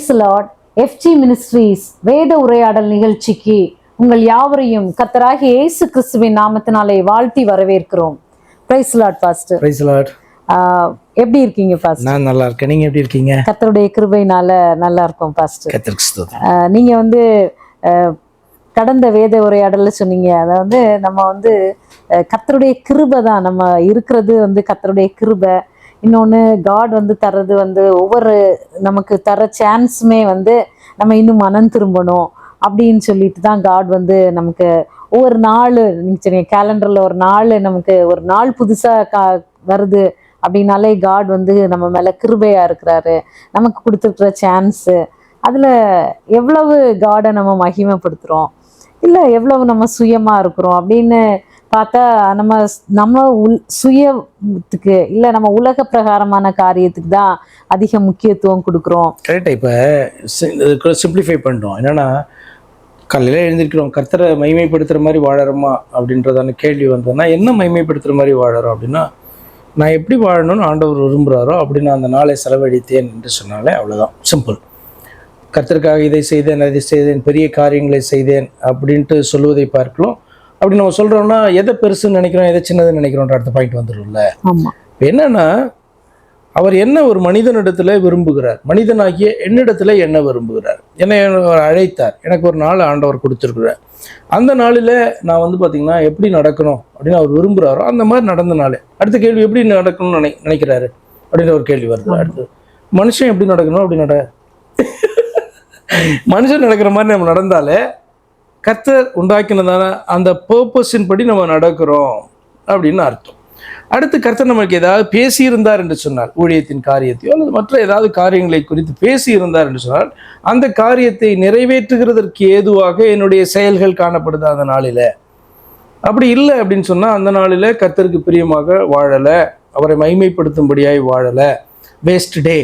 Price Lord. FG ministries வேத உரையாடல் நிகழ்ச்சிக்கு உங்கள் யாவரையும் கர்த்தராகிய இயேசு கிறிஸ்துவின் நாமத்தினாலே வாழ்த்தி வரவேற்கிறோம். Praise lord pastor. Praise lord. எப்படி இருக்கீங்க பாஸ்டர்? நான் நல்லா இருக்கேன். நீங்க எப்படி இருக்கீங்க? கர்த்தருடைய கிருபையினால நல்லா இருக்கும் பாஸ்டர். கர்த்தருக்கு ஸ்தோத்திரம். நீங்க கடந்த வேத உரையாடல்ல சொன்னீங்க, அதாவது நம்ம கர்த்தருடைய கிருபை தான், நம்ம இருக்கிறது கர்த்தருடைய கிருபை. இன்னொன்று, காட் தர்றது ஒவ்வொரு நமக்கு தர சான்ஸுமே நம்ம இன்னும் மனம் திரும்பணும் அப்படின்னு சொல்லிட்டு தான் காட் நமக்கு ஒவ்வொரு நாள், நீங்கள் சொன்னீங்க கேலண்டரில் ஒரு நாள், நமக்கு ஒரு நாள் புதுசாக வருது அப்படின்னாலே காட் நம்ம மேலே கிருபையாக இருக்கிறாரு, நமக்கு கொடுத்துருக்குற சான்ஸு. அதில் எவ்வளவு காடை நம்ம மகிமைப்படுத்துகிறோம், இல்லை எவ்வளவு நம்ம சுயமாக இருக்கிறோம் அப்படின்னு பார்த்தா நம்ம சுயத்துக்கு இல்லை நம்ம உலக பிரகாரமான காரியத்துக்கு தான் அதிக முக்கியத்துவம் கொடுக்குறோம். கரெக்டாக. இப்போ சிம்பிளிஃபை பண்ணுறோம். என்னென்னா, காலையில் எழுந்திருக்கிறோம், கர்த்தரை மைமைப்படுத்துகிற மாதிரி வாழறோமா அப்படின்றதான கேள்வி வந்ததுன்னா, என்ன மைமைப்படுத்துகிற மாதிரி வாழறோம் அப்படின்னா, நான் எப்படி வாழணும்னு ஆண்டவர் விரும்புகிறாரோ அப்படி நான் அந்த நாளை செலவழித்தேன் என்று சொன்னாலே அவ்வளோதான், சிம்பிள். கர்த்தருக்காக இதை செய்தேன், அதை செய்தேன், பெரிய காரியங்களை செய்தேன் அப்படின்ட்டு சொல்லுவதை பார்க்கலாம். அப்படி நம்ம சொல்கிறோம்னா, எதை பெருசுன்னு நினைக்கிறோம், எதை சின்னதுன்னு நினைக்கிறோன்ற அடுத்த பாயிண்ட் வந்துடும்ல. இப்போ என்னன்னா, அவர் என்ன ஒரு மனிதனிடத்துல விரும்புகிறார், மனிதனாகிய என்னிடத்துல என்ன விரும்புகிறார், என்னை அழைத்தார், எனக்கு ஒரு நாள் ஆண்டவர் கொடுத்துருக்குறார். அந்த நாளில் நான் பார்த்தீங்கன்னா எப்படி நடக்கணும் அப்படின்னு அவர் விரும்புகிறாரோ அந்த மாதிரி நடந்த நாள். அடுத்த கேள்வி, எப்படி நடக்கணும்னு நினைக்கிறாரு அப்படின்னு ஒரு கேள்வி வருது. அடுத்து, மனுஷன் எப்படி நடக்கணும் அப்படி மனுஷன் நடக்கிற மாதிரி நம்ம நடந்தாலே கர்த்தர் உண்டாக்கினதான அந்த பர்பஸின் படி நம்ம நடக்கிறோம் அப்படின்னு அர்த்தம். அடுத்து, கர்த்தர் நமக்கு ஏதாவது பேசியிருந்தார் என்று சொன்னால், ஊழியத்தின் காரியத்தையோ அல்லது மற்ற ஏதாவது காரியங்களை குறித்து பேசியிருந்தார் என்று சொன்னால், அந்த காரியத்தை நிறைவேற்றுகிறதற்கு ஏதுவாக என்னுடைய செயல்கள் காணப்படுது அந்த நாளில். அப்படி இல்லை அப்படின்னு சொன்னால், அந்த நாளில் கர்த்தருக்கு பிரியமாக வாழலை, அவரை மைமைப்படுத்தும்படியாய் வாழலை, வேஸ்ட் டே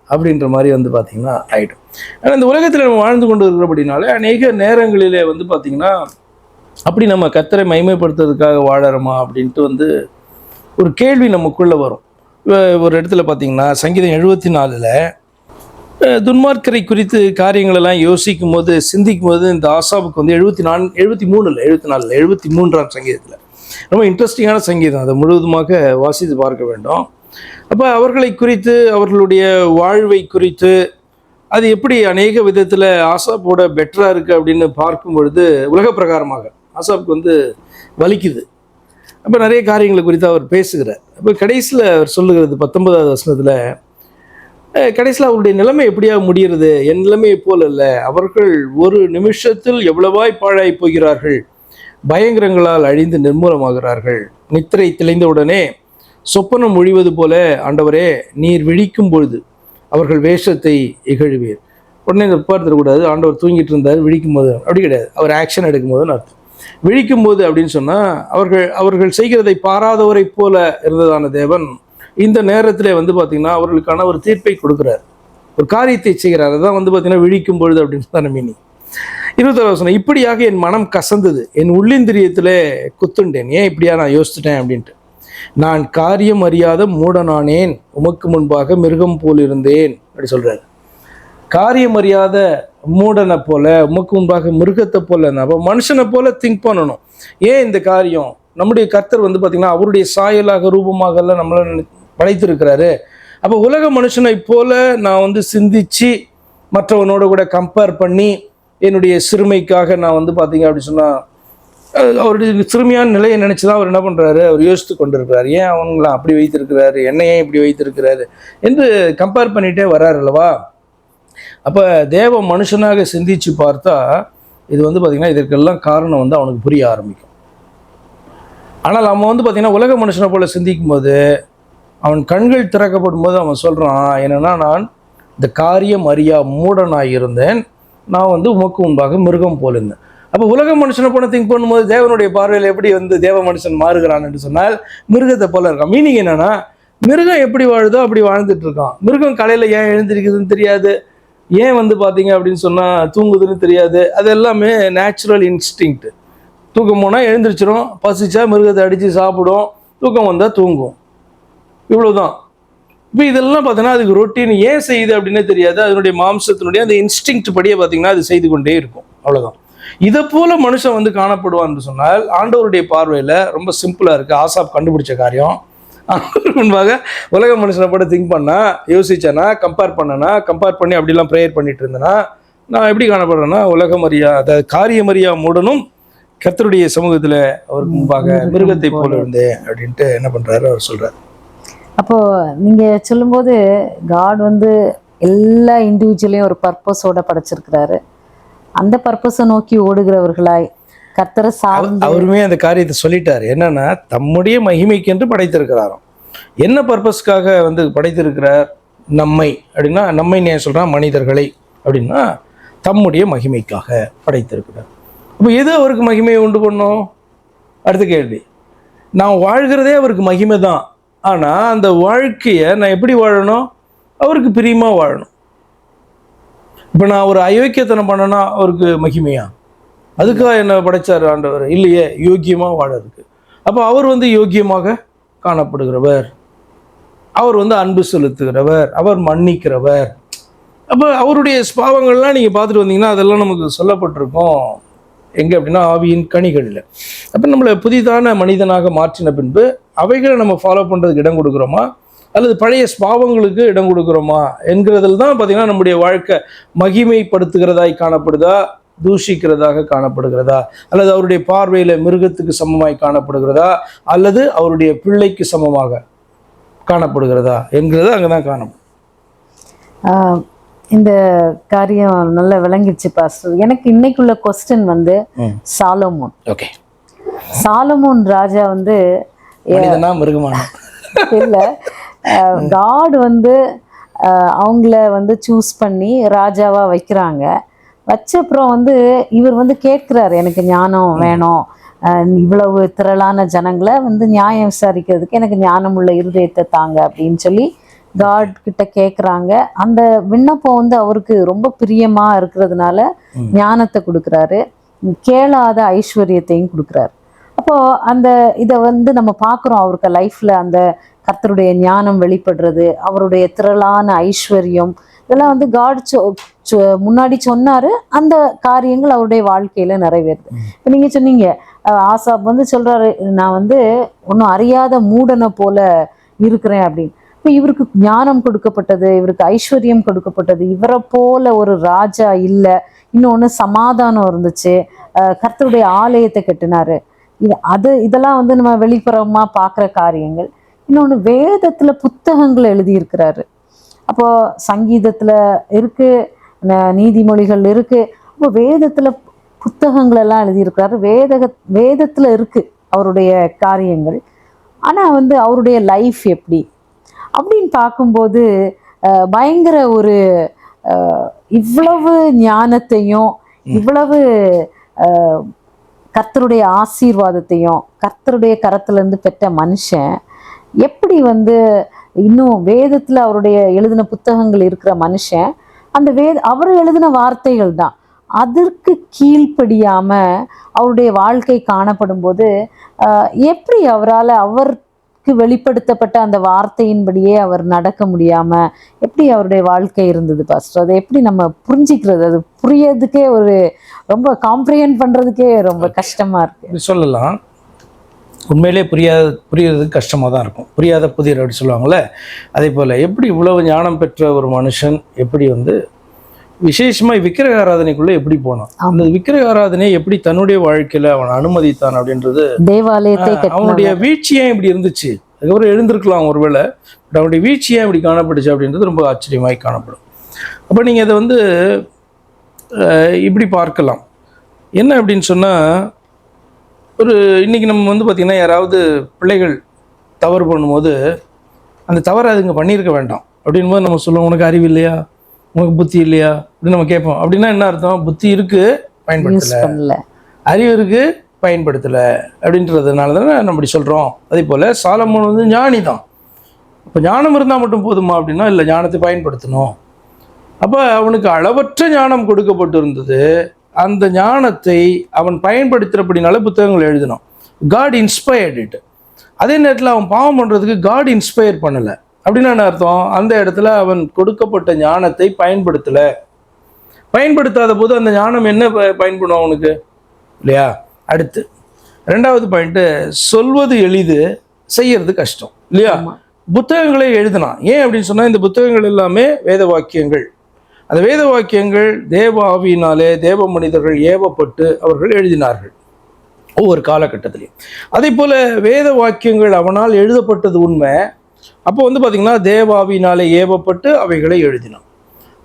அப்படின்ற மாதிரி பார்த்தீங்கன்னா ஆகிடும். ஆனால் இந்த உலகத்தில் நம்ம வாழ்ந்து கொண்டு இருக்கிறபடினாலே அநேக நேரங்களிலே பார்த்தீங்கன்னா அப்படி நம்ம கர்த்தரை மைமைப்படுத்துறதுக்காக வாழறோமா அப்படின்ட்டு ஒரு கேள்வி நமக்குள்ளே வரும். ஒரு இடத்துல பார்த்தீங்கன்னா சங்கீதம் 74 துன்மார்க்கரை குறித்து காரியங்களெல்லாம் யோசிக்கும் போது, சிந்திக்கும் போது, இந்த ஆசாபுக்கு 73ஆம் சங்கீதத்தில் ரொம்ப இன்ட்ரெஸ்டிங்கான சங்கீதம், அதை முழுவதுமாக வாசித்து பார்க்க வேண்டும். அப்போ அவர்களை குறித்து, அவர்களுடைய வாழ்வை குறித்து, அது எப்படி அநேக விதத்தில் ஆசாப்போட பெட்டராக இருக்குது அப்படின்னு பார்க்கும் பொழுது, உலக பிரகாரமாக ஆசாப்புக்கு வலிக்குது. அப்போ நிறைய காரியங்களை குறித்து அவர் பேசுகிறார். அப்போ கடைசியில் அவர் சொல்லுகிறது 19வது வசனத்தில், கடைசியில் அவருடைய நிலைமை எப்படியா முடிகிறது, என் நிலைமையை போல் அல்ல, அவர்கள் ஒரு நிமிஷத்தில் எவ்வளவாய் பாழாய் போகிறார்கள், பயங்கரங்களால் அழிந்து நிர்மூலமாகிறார்கள், நித்திரை தெளிந்தவுடனே சொப்பனம் ஒழிவது போல ஆண்டவரே நீர் விழிக்கும் பொழுது அவர்கள் வேஷத்தை இகழுவீர். உடனே பார்த்துடக்கூடாது, ஆண்டவர் தூங்கிட்டு இருந்தார் விழிக்கும் போது, அப்படி கிடையாது, அவர் ஆக்ஷன் எடுக்கும் போதுன்னு அர்த்தம். விழிக்கும் போது அப்படின்னு சொன்னால் அவர்கள் செய்கிறதை பாராதவரை போல இருந்ததான தேவன் இந்த நேரத்தில் பார்த்தீங்கன்னா அவர்களுக்கான ஒரு தீர்ப்பை கொடுக்குறார், ஒரு காரியத்தை செய்கிறார். அதுதான் பார்த்தீங்கன்னா விழிக்கும் பொழுது அப்படின்னு தானே மீனிங். 21வது வசனம், இப்படியாக என் மனம் கசந்தது, என் உள்ளிந்திரியத்தில் குத்துண்டேன், ஏன் இப்படியா நான் யோசிச்சுட்டேன் அப்படின்ட்டு, நான் காரியம் அறியாத மூடனானேன், உமக்கு முன்பாக மிருகம் போல் இருந்தேன் அப்படி சொல்றாரு. காரியம் அறியாத மூடனை போல, உமக்கு முன்பாக மிருகத்தை போல. அப்போ மனுஷனை போல திங்க் பண்ணணும். ஏன் இந்த காரியம், நம்முடைய கர்த்தர் பார்த்தீங்கன்னா அவருடைய சாயலாக ரூபமாக எல்லாம் நம்மள படைத்திருக்கிறாரு. அப்போ உலக மனுஷனை போல நான் சிந்திச்சு மற்றவனோட கூட கம்பேர் பண்ணி என்னுடைய சிறுமைக்காக நான் பார்த்தீங்க அப்படி சொன்னால் அவருடைய சிறுமியான நிலையை நினைச்சு தான் அவர் என்ன பண்ணுறாரு, அவர் யோசித்து கொண்டிருக்கிறார். ஏன் அவங்களாம் அப்படி வைத்திருக்கிறாரு, என்ன ஏன் இப்படி வைத்திருக்கிறாரு என்று கம்பேர் பண்ணிகிட்டே வர்றாரு அல்லவா. அப்போ தேவ மனுஷனாக சிந்திச்சு பார்த்தா இது பார்த்திங்கன்னா இதற்கெல்லாம் காரணம் அவனுக்கு புரிய ஆரம்பிக்கும். ஆனால் அவன் பார்த்திங்கன்னா உலக மனுஷனை போல் சிந்திக்கும் போது, அவன் கண்கள் திறக்கப்படும் போது அவன் சொல்கிறான், என்னென்னா நான் இந்த காரியம் அறியா மூடனாக இருந்தேன், நான் உமக்கு முன்பாக மிருகம் போல் இருந்தேன். அப்போ உலக மனுஷனை போன திங்க் பண்ணும்போது தேவனுடைய பார்வையில் எப்படி தேவ மனுஷன் மாறுகிறான் என்று சொன்னால் மிருகத்தை போல இருக்கான். மீனிங் என்னன்னா, மிருகம் எப்படி வாழுதோ அப்படி வாழ்ந்துட்டு இருக்கான். மிருகம் காலையில் ஏன் எழுந்திருக்குதுன்னு தெரியாது, ஏன் பார்த்தீங்க அப்படின்னு சொன்னால் தூங்குதுன்னு தெரியாது. அது எல்லாமே நேச்சுரல் இன்ஸ்டிங்க்ட். தூக்கம் போனால் எழுந்திரிச்சிடும், பசிச்சா மிருகத்தை அடித்து சாப்பிடும், தூக்கம் வந்தால் தூங்கும், இவ்வளோதான். இப்போ இதெல்லாம் பார்த்தீங்கன்னா அதுக்கு ரொட்டீன் ஏன் செய்யுது அப்படின்னே தெரியாது. அதனுடைய மாம்சத்தினுடைய அந்த இன்ஸ்டிங்க்ட் படியே பார்த்தீங்கன்னா அது செய்து கொண்டே இருக்கும், அவ்வளோதான். இதை போல மனுஷன் வந்து காணப்படுவான்னு சொன்னால் ஆண்டவருடைய பார்வையில் ரொம்ப சிம்பிளாக இருக்குது. ஆசாப் கண்டுபிடிச்ச காரியம் முன்பாக உலக மனுஷனை போட திங்க் பண்ணா, யோசிச்சேன்னா, கம்பேர் பண்ணி அப்படிலாம் ப்ரேயர் பண்ணிட்டு இருந்தேன்னா நான் எப்படி காணப்படுறேன்னா உலகமறியா, அதாவது காரியமறியா மூடனும் கர்த்தருடைய சமூகத்தில் அவருக்கு முன்பாக மிருகத்தை போல இருந்தேன் அப்படின்ட்டு என்ன பண்ணுறாரு அவர் சொல்கிறார். அப்போது நீங்கள் சொல்லும்போது காட் வந்து எல்லா இண்டிவிஜுவலையும் ஒரு பர்பஸோட படைச்சிருக்கிறாரு. அந்த பர்பஸை நோக்கி ஓடுகிறவர்களாய் கர்த்தரை சார்ந்து அவருமே அந்த காரியத்தை சொல்லிட்டார். என்னன்னா தம்முடைய மகிமைக்கென்று படைத்திருக்கிறாராம். என்ன பர்பஸ்க்காக வந்து படைத்திருக்கிறார்? நம்மை அப்படின்னா, நம்மை ஏன் சொல்கிறான்? மனிதர்களை அப்படின்னா தம்முடைய மகிமைக்காக படைத்திருக்கிறார். அப்போ எது அவருக்கு மகிமையை உண்டு பண்ணும்? அடுத்த கேள்வி. நான் வாழ்கிறதே அவருக்கு மகிமை தான். ஆனால் அந்த வாழ்க்கையை நான் எப்படி வாழணும்? அவருக்கு பிரியமாக வாழணும். இப்போ நான் ஒரு அயோக்கியத்தனம் பண்ணனா அவருக்கு மகிமையா? அதுக்காக என்ன படைச்சார் ஆண்டவர்? இல்லையே, யோக்கியமாக வாழறதுக்கு. அப்போ அவர் வந்து யோக்கியமாக காணப்படுகிறவர், அவர் வந்து அன்பு செலுத்துகிறவர், அவர் மன்னிக்கிறவர். அப்போ அவருடைய ஸ்பாவங்கள்லாம் நீங்கள் பார்த்துட்டு வந்தீங்கன்னா அதெல்லாம் நமக்கு சொல்லப்பட்டிருக்கும். எங்கே அப்படின்னா ஆவியின் கனிகளில். அப்போ நம்மளை புதிதான மனிதனாக மாற்றின பின்பு அவைகளை நம்ம ஃபாலோ பண்ணுறதுக்கு இடம் கொடுக்குறோமா, அல்லது பழைய ஸ்பாவங்களுக்கு இடம் கொடுக்குறோமா என்கிறதில் தான் பார்த்தீங்கன்னா நம்முடைய வாழ்க்கை மகிமைப்படுத்துகிறதாய் காணப்படுதா, தூஷிக்கிறதாக காணப்படுகிறதா, அல்லது அவருடைய பார்வையில் மிருகத்துக்கு சமமாய் காணப்படுகிறதா, அல்லது அவருடைய பிள்ளைக்கு சமமாக காணப்படுகிறதா என்கிறத அங்கே தான் காணும். இந்த காரியம் நல்லா விளங்கிடுச்சு பாஸ்டர். எனக்கு இன்னைக்குள்ள கொஸ்டின் வந்து சாலமோன். ஓகே, சாலமோன் ராஜா வந்து மிருகமான இல்லை, காட் வந்து அவங்கள வந்து சூஸ் பண்ணி ராஜாவா வைக்கிறாங்க. வச்ச அப்புறம் வந்து இவர் வந்து கேட்குறாரு, எனக்கு ஞானம் வேணும், இவ்வளவு திரளான ஜனங்களை வந்து நியாயம் விசாரிக்கிறதுக்கு எனக்கு ஞானம் உள்ள இருதயத்தை தாங்க அப்படின்னு சொல்லி காட் கிட்ட கேட்குறாங்க. அந்த விண்ணப்பம் வந்து அவருக்கு ரொம்ப பிரியமா இருக்கிறதுனால ஞானத்தை கொடுக்குறாரு, கேளாத ஐஸ்வர்யத்தையும் கொடுக்குறாரு. அப்போ அந்த இதை வந்து நம்ம பார்க்குறோம் அவருக்கு லைஃப்ல அந்த கர்த்தருடைய ஞானம் வெளிப்படுறது, அவருடைய திரளான ஐஸ்வர்யம், இதெல்லாம் வந்து காட் முன்னாடி சொன்னாரு. அந்த காரியங்கள் அவருடைய வாழ்க்கையில நிறைவேறுது. இப்போ நீங்க சொன்னீங்க ஆசாப் வந்து சொல்றாரு, நான் வந்து ஒன்றும் அறியாத மூடனை போல இருக்கிறேன் அப்படின்னு. இப்போ இவருக்கு ஞானம் கொடுக்கப்பட்டது, இவருக்கு ஐஸ்வர்யம் கொடுக்கப்பட்டது, இவரை போல ஒரு ராஜா இல்லை. இன்னொன்று சமாதானம் இருந்துச்சு, கர்த்தருடைய ஆலயத்தை கட்டினாரு. இதெல்லாம் வந்து நம்ம வெளிப்புறமா பார்க்குற காரியங்கள். இன்னொன்று வேதத்துல புத்தகங்கள் எழுதியிருக்கிறாரு. அப்போ சங்கீதத்துல இருக்கு, நீதிமொழிகள் இருக்கு. அப்போ வேதத்துல புத்தகங்கள் எல்லாம் எழுதியிருக்கிறாரு. வேதத்துல இருக்கு அவருடைய காரியங்கள். ஆனா வந்து அவருடைய லைஃப் எப்படி அப்படின்னு பார்க்கும்போது பயங்கர ஒரு இவ்வளவு ஞானத்தையும் இவ்வளவு கர்த்தருடைய ஆசீர்வாதத்தையும் கர்த்தருடைய கரத்திலிருந்து பெற்ற மனுஷன் எப்படி வந்து இன்னும் வேதத்துல அவருடைய எழுதின புத்தகங்கள் இருக்கிற மனுஷன் அந்த அவர் எழுதின வார்த்தைகள் தான் அதற்கு கீழ்ப்படியாம அவருடைய வாழ்க்கை காணப்படும் போது எப்படி அவரால் அவருக்கு வெளிப்படுத்தப்பட்ட அந்த வார்த்தையின்படியே அவர் நடக்க முடியாம எப்படி அவருடைய வாழ்க்கை இருந்தது பாஸ்டர்? அதை எப்படி நம்ம புரிஞ்சிக்கிறது? அது புரியறதுக்கே ஒரு ரொம்ப காம்ப்ரிஹெண்ட் பண்றதுக்கே ரொம்ப கஷ்டமா இருக்கு. சொல்லலாம், உண்மையிலே புரியறதுக்கு கஷ்டமாக தான் இருக்கும். புரியாத புதிர் அப்படி சொல்லுவாங்கள்ல, அதே போல் எப்படி இவ்வளவு ஞானம் பெற்ற ஒரு மனுஷன் எப்படி வந்து விசேஷமாக விக்கிரக ஆராதனைக்குள்ளே எப்படி போனான், அந்த விக்கிரக ஆராதனையை எப்படி தன்னுடைய வாழ்க்கையில் அவன் அனுமதித்தான் அப்படின்றது, தேவாலயத்தை அவனுடைய வீழ்ச்சியே இப்படி இருந்துச்சு. அதுக்கப்புறம் எழுந்திருக்கலாம் ஒருவேளை, பட் அவனுடைய வீழ்ச்சியே இப்படி காணப்பட்டுச்சு அப்படின்றது ரொம்ப ஆச்சரியமாய் காணப்படும். அப்போ நீங்கள் அதை வந்து இப்படி பார்க்கலாம். என்ன அப்படின்னு சொன்னால், ஒரு இன்றைக்கி நம்ம வந்து பார்த்திங்கன்னா யாராவது பிள்ளைகள் தவறு பண்ணும்போது அந்த தவறை அதுங்க பண்ணியிருக்க வேண்டாம் அப்படின் போது நம்ம சொல்லுவோம், உனக்கு அறிவு இல்லையா, உனக்கு புத்தி இல்லையா அப்படின்னு நம்ம கேட்போம். அப்படின்னா என்ன அர்த்தம்? புத்தி இருக்குது பயன்படுத்தலை, அறிவு இருக்குது பயன்படுத்தலை அப்படின்றதுனால தானே நம்ம இப்படி சொல்கிறோம். அதே போல் சாலமோன் வந்து ஞானி தான். இப்போ ஞானம் இருந்தால் மட்டும் போதுமா அப்படின்னா இல்லை, ஞானத்தை பயன்படுத்தணும். அப்போ அவனுக்கு அளவற்ற ஞானம் கொடுக்கப்பட்டு இருந்தது. அந்த ஞானத்தை அவன் பயன்படுத்துகிறபடினால புத்தகங்கள் எழுதினான். God inspired it. அதே நேரத்தில் அவன் பாவம் பண்ணுறதுக்கு காட் இன்ஸ்பயர் பண்ணலை. அப்படின்னா என்ன அர்த்தம்? அந்த இடத்துல அவன் கொடுக்கப்பட்ட ஞானத்தை பயன்படுத்தாத போது அந்த ஞானம் என்ன பயன்படும் அவனுக்கு இல்லையா? அடுத்து 2வது பாயிண்ட்டு, சொல்வது எளிது, செய்யறது கஷ்டம் இல்லையா? புத்தகங்களை எழுதினான். ஏன் அப்படின்னு சொன்னா, இந்த புத்தகங்கள் எல்லாமே வேத வாக்கியங்கள். அந்த வேத வாக்கியங்கள் தேவ ஆவியினாலே தேவ மனிதர்கள் ஏவப்பட்டு அவர்கள் எழுதினார்கள் ஒவ்வொரு காலகட்டத்திலையும். அதே போல வேத வாக்கியங்கள் அவனால் எழுதப்பட்டது உண்மை. அப்போ வந்து பார்த்தீங்கன்னா தேவாவினாலே ஏவப்பட்டு அவைகளை எழுதினான்.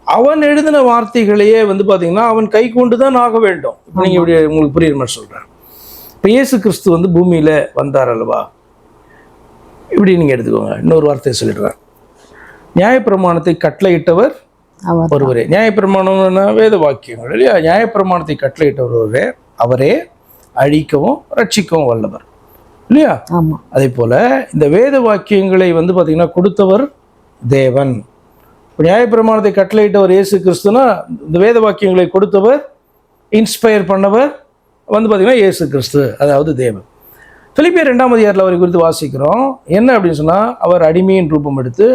அவன் எழுதின வார்த்தைகளையே வந்து பார்த்தீங்கன்னா அவன் கை கொண்டு தான் ஆக வேண்டும். இப்போ நீங்கள் இப்படி உங்களுக்கு புரியுற மாதிரி சொல்கிறேன். இப்போ இயேசு கிறிஸ்து வந்து பூமியில் வந்தார் அல்லவா? இப்படி நீங்கள் எடுத்துக்கோங்க. இன்னொரு வார்த்தையை சொல்லிடுறேன். நியாயப்பிரமாணத்தை கட்டளையிட்டவர் ஒருவரே. நியாயப்பிரமாணம்னா வேத வாக்கியங்கள் இல்லையா? நியாயப்பிரமாணத்தை கட்டளையிட்டவர் அவரே அழிக்கவும் ரட்சிக்கவும் வல்லவர் இல்லையா? அதே போல இந்த வேத வாக்கியங்களை வந்து பார்த்தீங்கன்னா கொடுத்தவர் தேவன். நியாயப்பிரமாணத்தை கட்டளையிட்டவர் இயேசு கிறிஸ்துனா, இந்த வேத வாக்கியங்களை கொடுத்தவர், இன்ஸ்பயர் பண்ணவர் வந்து பார்த்தீங்கன்னா இயேசு கிறிஸ்து, அதாவது தேவன். பிலிப்பியர் 2ஆம் அதிகாரத்தில் அவரை குறித்து வாசிக்கிறோம். என்ன அப்படின்னு சொன்னா, அவர் அடிமையின் ரூபம் எடுத்து